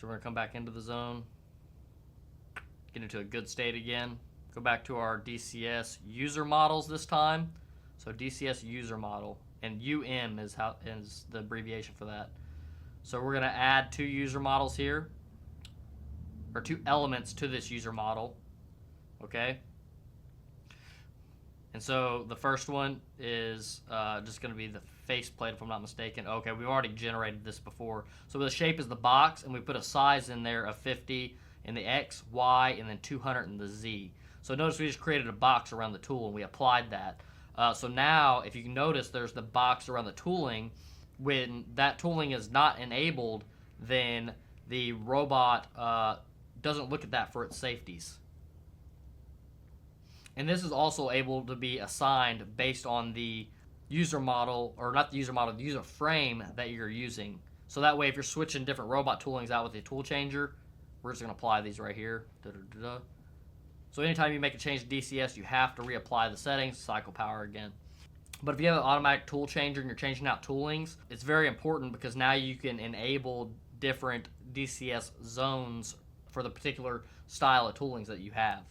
So we're gonna come back into the zone, get into a good state again. Go back to our DCS User Models this time. So DCS User Model, and UM is the abbreviation for that. So we're gonna add 2 user models here, or 2 elements to this user model, okay? And so the first one is just going to be the faceplate, if I'm not mistaken. Okay, we've already generated this before. So the shape is the box, and we put a size in there of 50 in the X, Y, and then 200 in the Z. So notice we just created a box around the tool, and we applied that. So now, if you can notice, there's the box around the tooling. When that tooling is not enabled, then the robot doesn't look at that for its safeties. And this is also able to be assigned based on the user model, or not the user model, the user frame that you're using. So that way, if you're switching different robot toolings out with the tool changer, we're just going to apply these right here. So anytime you make a change to DCS, you have to reapply the settings, cycle power again. But if you have an automatic tool changer and you're changing out toolings, it's very important because now you can enable different DCS zones for the particular style of toolings that you have.